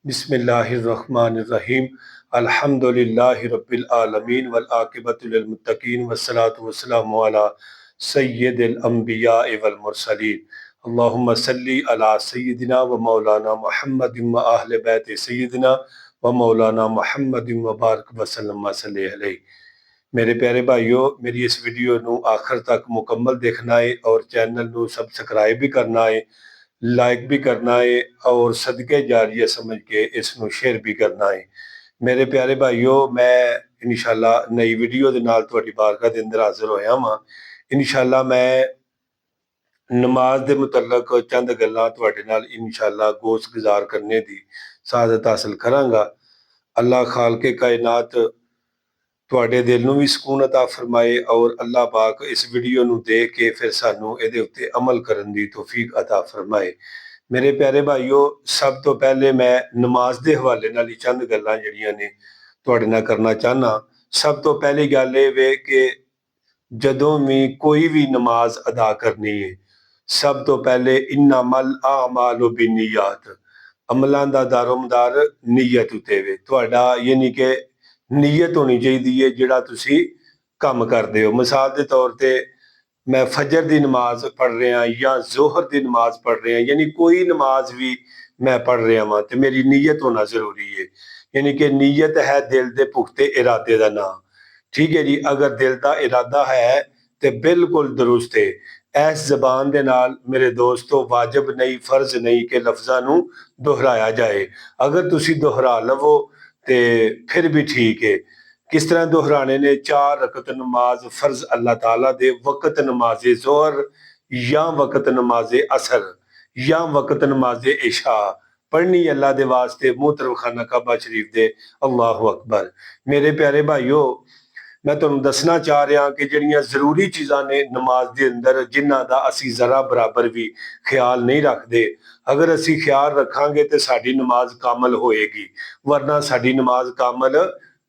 बिस्मिल्लाहिर्रहमानिर्रहीम। अल्हम्दुलिल्लाहि रब्बिल आलमीन वल आक़िबतु लिल मुत्तक़ीन वस्सलातु वस्सलामु अला सय्यिदिल अंबिया वल मुरसलीन। अल्लाहुम्मा सल्लि अला सय्यिदिना व मौलाना मुहम्मदिन व अहले बैत सय्यिदिना व मौलाना मुहम्मदिन व बारिक वसल्लम सल्लि अलैहि। मेरे प्यारे भाइयों, मेरी इस वीडियो ਨੂੰ आखिर तक मुकम्मल देखना है और चैनल ਨੂੰ सब्सक्राइब भी करना है, लाइक भी करना है और सदके जारिया समझ के इसਨੂੰ शेयर भी करना है। मेरे प्यारे भाइयों, मैं इंशाअल्लाह नई वीडियो ਦੇ ਨਾਲ ਤੁਹਾਡੀ ਬਾਰਗਾਹ ਦੇ ਅੰਦਰ ਹਾਜ਼ਰ ਹੋਇਆ ਹਾਂ। इंशाअल्लाह मैं नमाज ਦੇ ਮੁਤਲਕ ਚੰਦ ਗੱਲਾਂ ਤੁਹਾਡੇ ਨਾਲ इंशाअल्लाह ਗੋਸ਼ ਗੁਜ਼ਾਰ करने ਦੀ ਸਾਦਤ ਹਾਸਲ ਕਰਾਂਗਾ। अल्लाह खालके कायनात ਤੁਹਾਡੇ ਦਿਲ ਨੂੰ ਵੀ ਸਕੂਨ ਅਤਾ ਫਰਮਾਏ और अल्लाह पाक इस वीडियो ਨੂੰ देख के फिर ਸਾਨੂੰ ਇਹਦੇ ਉੱਤੇ ਅਮਲ ਕਰਨ ਦੀ तौफीक अता फरमाए। मेरे प्यारे भाइयों, सब तो पहले मैं नमाज के हवाले नाल चंद गल्लां जिहड़ियां ने तुहाडे नाल करना चाहना। सब तो पहली गल ये वे कि जदों भी कोई भी नमाज अदा करनी है, सब तो पहले इन्नमल आमालु बिन्नियात, अमलों का दारोमदार नीयत उत्ते वे। तुहाडा यानी कि नीयत होनी चाहिए जिहड़ा तुसी काम करदे हो। मिसाल के तौर पर मैं फजर की नमाज पढ़ रहा या जोहर की नमाज पढ़ रहा, यानी कोई नमाज भी मैं पढ़ रहा वहाँ तो मेरी नीयत होना जरूरी है। यानी कि नीयत है दिल के पुख्ते इरादे का नाम। ठीक है जी, अगर दिल का इरादा है तो बिल्कुल दुरुस्त है। इस जबान के नाल मेरे दोस्तों वाजिब नहीं, फर्ज नहीं कि लफ्ज़ां नूं दोहराया जाए। अगर तुसी दोहरा लवो तो फिर भी ठीक है। किस तरह दोहराने ने? 4 रकत नमाज फर्ज अल्लाह ताला दे, वक़्त नमाज ज़ोहर या वक़्त नमाज असर या वक़्त नमाज इशा पढ़नी अल्लाह दे वास्ते मोहतरम खाना काबा शरीफ दे। अल्लाहु अकबर। मेरे प्यारे भाइयों, मैं तुहानूं दसना चाह रहा कि जिहड़ियां जरूरी चीज़ां ने नमाज के अंदर जिन्हां दा असीं जरा बराबर भी ख्याल नहीं रखते, अगर असीं ख्याल रखांगे तो साडी नमाज कामल होएगी, वरना साडी नमाज कामल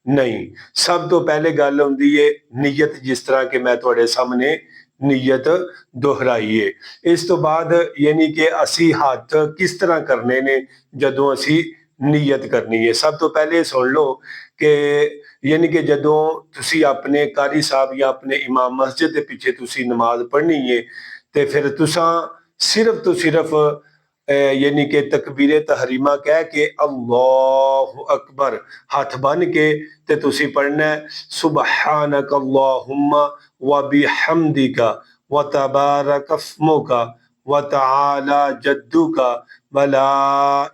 नहीं। सब तो पहले गल होंदी है नीयत, जिस तरह कि मैं तुहाडे सामने नीयत दोहराई है। इस तो बाद यानी कि असी हथ किस तरह करने ने जदों असी नीयत करनी है। सब तो पहले सुन लो कि यानी कि जदों तुसी अपने कारी साहब या अपने इमाम मस्जिद के पीछे तुसी नमाज पढ़नी है तो फिर तुसा सिर्फ तो सिर्फ यानी कि तकबीर तहरीमा कह के अल्लाहु अकबर हाथ बन के ते तुसी पढ़ना है सुबहानक अल्लाहुम्मा व बिहम्दिका व तबारक अस्मुका व तआला जद्दुका व ला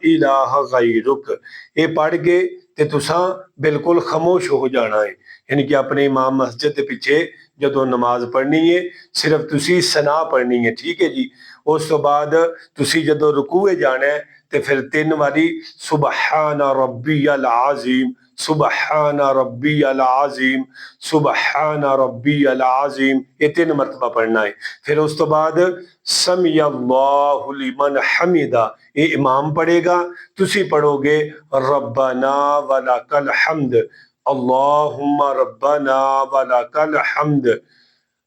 इलाहा गैरुक। ये पढ़ के ते तुसा बिल्कुल खामोश हो जाना है। यानी कि अपने इमाम मस्जिद के पीछे जदों नमाज पढ़नी है सिर्फ तुसी सना पढ़नी है। ठीक है जी। उस तो बाद तुसी जदों रुकूए जाना है तो फिर 3 बारी सुबहाना रब्बियल आज़ीम, सुबहाना रब्बियल आज़ीम, सुबहाना रब्बियल आज़ीम, ये 3 मरतबा पढ़ना है। फिर उस तो बाद समी अल्लाहु लिमन हमिदा, ये इमाम पढ़ेगा, तुसी पढ़ोगे रब्बना वलकल हम्द, अल्लाहुम्मा रब्बना वलकल हम्द,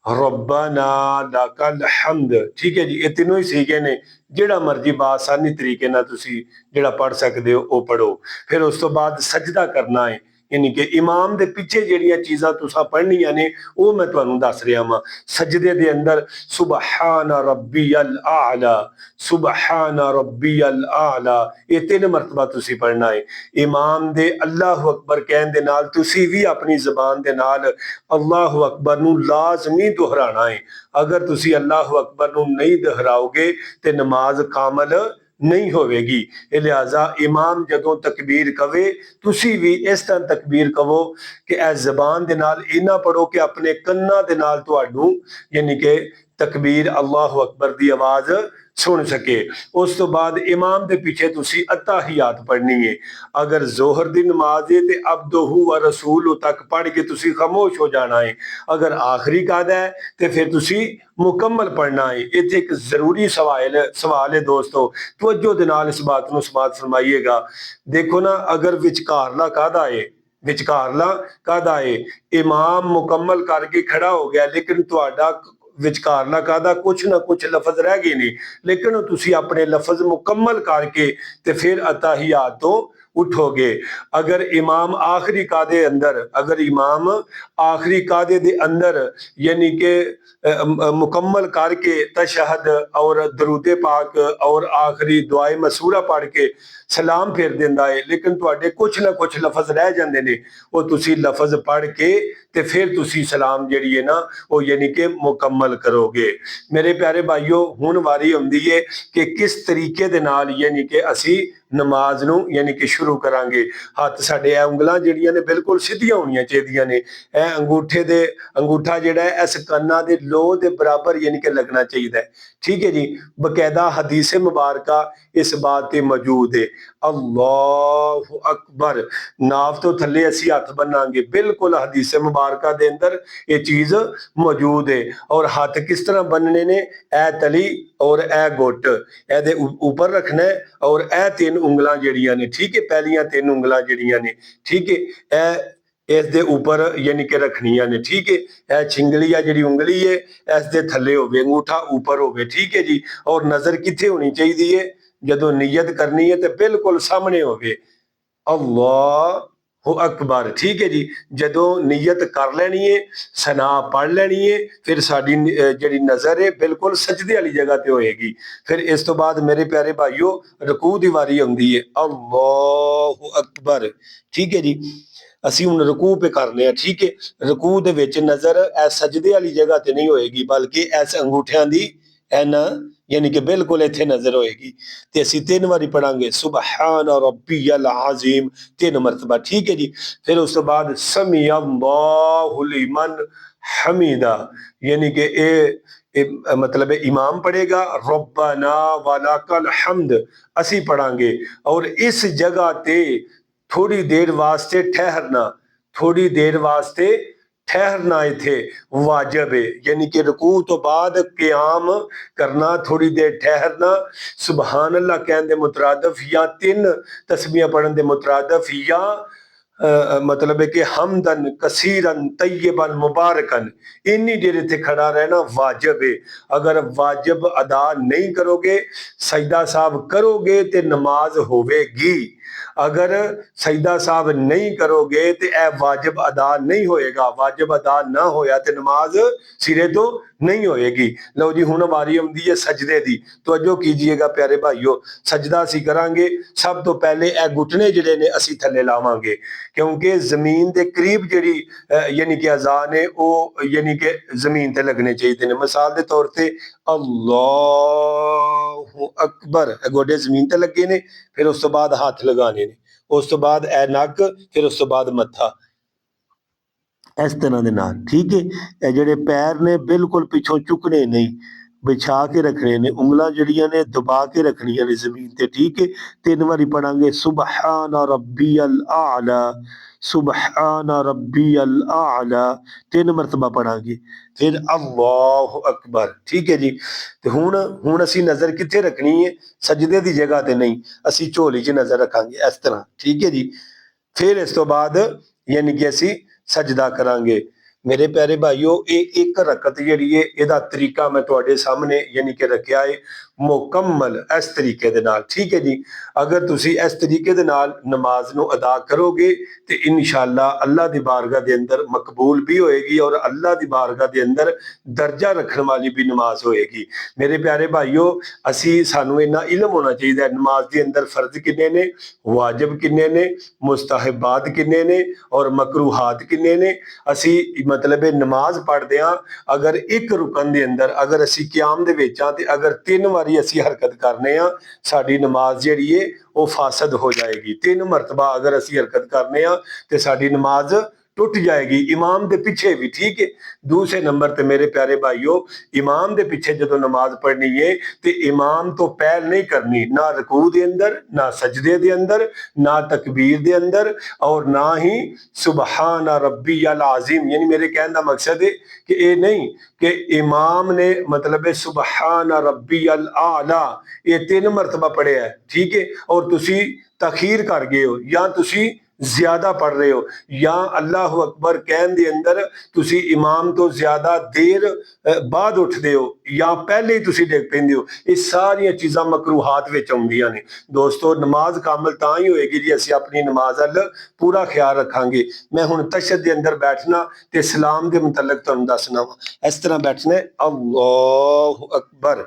रब्बना लकल हम्द। ठीक है जी। ये तीनों ही सीखे ने, जिहड़ा मर्जी बासानी तरीके नाल तुसी जिहड़ा पढ़ सकते हो वो पढ़ो। फिर उस तो बाद सजदा करना है, यानी कि इमाम दे पीछे जिहड़ियां चीज़ां तुसां पढ़नियां ने वो मैं तुहानूं दस रहा वां। सजदे दे अंदर सुबहाना रब्बियल आला, सुबहाना रब्बियल आला, ये 3 मरतबा तुसी पढ़ना है। इमाम दे अल्लाहु अकबर कहण दे नाल तुसी भी अपनी ज़बान दे नाल अल्लाहु अकबर नूं लाजमी दोहराना है। अगर तुसी अल्लाहु अकबर नूं नहीं दोहराओगे तो नमाज कामल नहीं होवेगी। लिहाजा इमाम जदों तकबीर कवे तुसी भी इस तरह तकबीर कहो कि इस जबान दे नाल इना पढ़ो कि अपने कन्ना दे नाल तुहानू यानी कि तकबीर अल्लाहु अकबर दी आवाज सुन सके। उस तो बाद इमाम दे पीछे तुसी अत्ताहियात पढ़नी है। अगर जोहर दी नमाज है तो अब्दुहु व रसूलु तक पढ़ के तुसी खामोश हो जाना है। अगर आखिरी कादा है तो फिर तुसी मुकम्मल पढ़ना है। इत्थे एक जरूरी सवाल है दोस्तों, तवज्जो दे नाल इस बात नूं समात फरमाइएगा। देखो ना, अगर विचकारला कादा है, विचकारला कादा है, इमाम मुकम्मल करके खड़ा हो गया लेकिन तुहाडा विचकारला कादा कुछ ना कुछ लफज रह गए ने, लेकिन तुसी अपने लफज मुकम्मल करके ते फिर अत्ताहियात तो उठोगे। अगर इमाम आखिरी कादे अंदर, अगर इमाम आखिरी कादे दे अंदर यानी कि मुकम्मल करके तशहद और दरूदे पाक और आखिरी दुआए मसूरा पढ़ के सलाम फेर दिंदा है, लेकिन तुहाडे कुछ ना कुछ लफज रह जांदे ने, वो तुसी लफज पढ़ के ते फिर तुसी सलाम जिहड़ी है ना वो यानी कि मुकम्मल करोगे। मेरे प्यारे भाईओ, हुण वारी आउंदी है कि किस तरीके दे नाल यानी कि असी नमाज नूं यानी कि शुरू करांगे। हत्थ साडे ए उंगलां जिहड़ियां ने बिल्कुल सीधियां होणियां चाहीदियां ने। ए अंगूठा जिहड़ा है इस कन्ना दे लोह दे बराबर यानी कि लगना चाहिदा है। ठीक है जी। बकायदा हदीस मुबारका इस बात ते मौजूद है। अल्लाहु अकबर, नाव तो थल्ले असी हथ बनांगे, बिल्कुल हदीस मुबारका दे अंदर ये चीज मौजूद है। और हाथ किस तरह बनने ने, ए तली और ए गुट ए ऊपर रखना है, और ए तीन उंगलां जिहड़ियां ने, ठीक है, पहलियां तीन उंगलां जिहड़ियां ने, ठीक है, ए इस दे ऊपर यानी कि रखनियां ने। ठीक है, ए छिंगली आ जिहड़ी उंगली है इस दे थल्ले होवे, अंगूठा ऊपर होवे। ठीक है जी। और नजर किथे होनी चाहिए है, जदों नीयत करनी है तो बिल्कुल सामने होवे। अल्लाहु अकबर। ठीक है जी। जदों नीयत कर लेनी है, सना पढ़ लेनी है, फिर साडी जिहड़ी नजर है बिल्कुल सजदे वाली जगह ते होएगी। फिर इस तो बाद मेरे प्यारे भाईओ रकू दी वारी आउंदी है। अल्लाहु अकबर। ठीक है जी। ਅਸੀਂ ਹੁਣ ਰਕੂ पे करने हैं। ठीक है, रकू ਦੇ ਵਿੱਚ ਨਜ਼ਰ ਐ ਸਜਦੇ ਵਾਲੀ ਜਗ੍ਹਾ ਤੇ ਨਹੀਂ ਹੋਏਗੀ, ਬਲਕਿ ਐਸ ਅੰਗੂਠਿਆਂ ਦੀ ਐਨਾ यानी कि बिल्कुल इत्थे नजर होएगी। ते असी 3 वारी पढ़ांगे सुबहान रब्बियल अज़ीम 3 मरतबा। ठीक है जी। फिर उस तो बाद समी अल्लाहु लिमन हमीदा, यानी कि ए मतलब इमाम पढ़ेगा रब्बना वलकल हम्द, असी पढ़ांगे। और इस जगह ते थोड़ी देर वास्ते ठहरना, थोड़ी देर वास्ते ठहरना इथे वाजिब है, यानी कि रुकू तो बाद क़याम करना, थोड़ी देर ठहरना, सुबहान अल्लाह कहने दे मुतरादफ या 3 तस्बीहां पढ़न दे मुतरादफ, या मतलब है कि हमदन कसीरन तय्यबन मुबारकन, इन्नी देर इत्थे खड़ा रहना वाजिब है। अगर वाजिब अदा नहीं करोगे, सजदा साहब करोगे ते नमाज होवेगी। अगर सजदा साहब नहीं करोगे तो यह वाजिब अदा नहीं होएगा, वाजिब अदा ना होया तो नमाज सिरे तो नहीं होएगी। लो जी, हुण वारी आउंदी है सजदे दी। तवज्जो कीजिएगा प्यारे भाईओ, सजदा असी करांगे। सब तो पहले ए घुटने जिहड़े ने असी थल्ले लावांगे, क्योंकि जमीन दे करीब जिहड़ी यानी कि अज़ान है वो यानी कि जमीन ते लगने चाहिए ने। मिसाल दे तौर ते अल्लाहु अकबर, गोडे जमीन ते लगे ने, फिर उस तो बाद हाथ लगाने ने, उस तो बाद ए नक, फिर उस तो बाद मत्था, इस तरह दे नाल। ठीक है, ए जिहड़े पैर ने बिल्कुल पिछों चुकने नहीं, बिछा के रखने ने, उंगलां जिहड़ियां ने दबा के रखनियां ने जमीन ते। ठीक है, 3 वारी पढ़ांगे सुबहान रब्बियल आला, सुबहान रब्बियल आला 3 मरतबा पढ़ांगे। फिर अल्लाहु अकबर। ठीक है जी। ते हुण असी नजर किथे रखनी है, सजदे दी जगह ते नहीं, असी झोली च नजर रखांगे इस तरह। ठीक है जी। फिर इस तो बाद यानी कि असी सजदा करांगे। मेरे प्यारे भाईओ, ये एक रकत जिहड़ी है, इहदा तरीका मैं तुहाडे सामने यानी कि रखिया है मुकम्मल इस तरीके दे नाल। ठीक है जी। अगर तुसी इस तरीके दे नाल नमाज नूं अदा करोगे तो इंशाअल्लाह अल्लाह दी बारगाह दे अंदर मकबूल भी होएगी, और अल्लाह दी बारगाह दे अंदर दर्जा रखने वाली भी नमाज होएगी। मेरे प्यारे भाईओ, असी सानू इन्ना इल्म होना चाहिए नमाज दे अंदर फर्ज किन्ने ने, वाजिब किन्ने ने, मुस्तहबात किन्ने ने, और मकरूहात किन्ने ने। असी मतलब नमाज पढ़दे हां, अगर एक रुकन दे अंदर अगर असी क़याम दे विच हां ते अगर 3 वारी असी हरकत करने हां, साडी नमाज जिहड़ी है वो फासद हो जाएगी। 3 मरतबा अगर असी हरकत करने हां ते साडी नमाज टुट जाएगी, इमाम दे पिछे भी। ठीक है। दूसरे नंबर ते मेरे प्यारे भाईओ, इमाम दे पिछे जदों नमाज पढ़नी है ते इमाम तो पहल नहीं करनी, ना रकू दे अंदर, ना सजदे दे अंदर, ना तकबीर दे अंदर, और ना ही सुबहान रब्बियल अज़ीम। यानी मेरे कहने का मकसद है कि ये नहीं कि इमाम ने मतलब सुबहान रब्बियल आला ये 3 मरतबा पढ़िया है, ठीक है, और तुसी तखीर कर गए हो, या तुसी ਜ਼ਿਆਦਾ ਪੜ ਰਹੇ ਹੋ, ਜਾਂ ਅੱਲਾਹੁ ਅਕਬਰ ਕਹਿਣ ਦੇ ਅੰਦਰ ਤੁਸੀਂ ਇਮਾਮ ਤੋਂ ਜ਼ਿਆਦਾ ਦੇਰ ਬਾਅਦ ਉੱਠਦੇ ਹੋ, ਜਾਂ ਪਹਿਲੇ ਹੀ ਤੁਸੀਂ ਡਿੱਗ ਪੈਂਦੇ ਹੋ, ਇਹ ਸਾਰੀਆਂ ਚੀਜ਼ਾਂ ਮਕਰੂਹਾਤ ਵਿੱਚ ਆਉਂਦੀਆਂ ਨੇ। ਦੋਸਤੋ, ਨਮਾਜ਼ ਕਾਮਲ ਤਾਂ ਹੀ ਹੋਏਗੀ ਜੀ ਅਸੀਂ ਆਪਣੀ ਨਮਾਜ਼ ਵੱਲ ਪੂਰਾ ਖਿਆਲ ਰੱਖਾਂਗੇ। ਮੈਂ ਹੁਣ ਤਸ਼ੱਹਦ ਦੇ ਅੰਦਰ ਬੈਠਣਾ ਤੇ ਸਲਾਮ ਦੇ ਮੁਤਲਕ ਤੁਹਾਨੂੰ ਦੱਸਣਾ ਵਾ। ਇਸ ਤਰ੍ਹਾਂ ਬੈਠਣਾ ਹੈ, ਅੱਲਾਹੁ ਅਕਬਰ,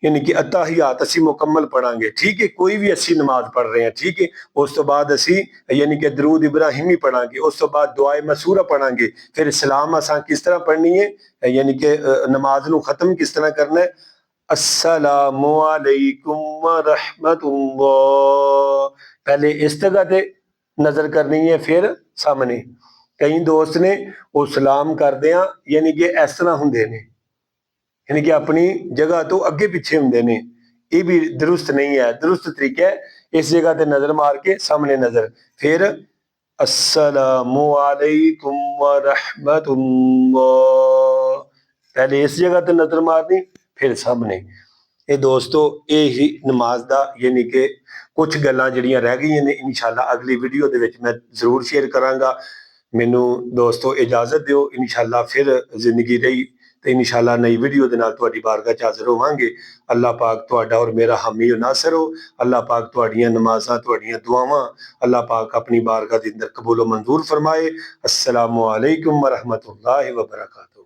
यानी कि अत्ताहियात असी मुकम्मल पढ़ांगे, ठीक है, कोई भी असी नमाज पढ़ रहे हैं, ठीक है। उस तो बाद असी यानी कि दरूद इब्राहिमी पढ़ांगे, उस तो बाद दुआए मसूरा पढ़ांगे, फिर सलाम असा किस तरह पढ़नी है, यानी कि नमाज नू खत्म किस तरह करना है, अस्सलामु अलैकुम व रहमतुल्लाह, पहले इस जगह ते नजर करनी है, फिर सामने। कई दोस्त ने वो सलाम करदे आ यानी कि इस तरह हुंदे ने, यानी कि अपनी जगह तो अगे पिछे होंगे ने, ये भी दुरुस्त नहीं है। दुरुस्त तरीका है इस जगह ते नजर मार के सामने नजर, फिर अस्सलामु अलैकुम व रहमतुल्लाह, पहले इस जगह ते नजर मारनी, फिर सामने। ये दोस्तों ये ही नमाज दा यानी कि कुछ गल्लां जिहड़ियां रह गईयां ने, इंशाअल्लाह अगली वीडियो दे विच मैं जरूर शेयर करांगा। मैनू दोस्तों इजाजत दिओ, इंशाअल्लाह फिर जिंदगी रही तो इंशाअल्लाह नई वीडियो दे नाल तुहाडी बारगाह च हाज़र होवांगे। अल्लाह पाक तुहाडा और मेरा हामी और नासर हो। अल्लाह पाक तुहाडियां नमाज़ां, तुहाडियां दुआवां अल्लाह पाक अपनी बारगाह दे अंदर कबूल व मंजूर फरमाए। अस्सलामु अलैकुम व रहमतुल्लाहि व बरकातहू।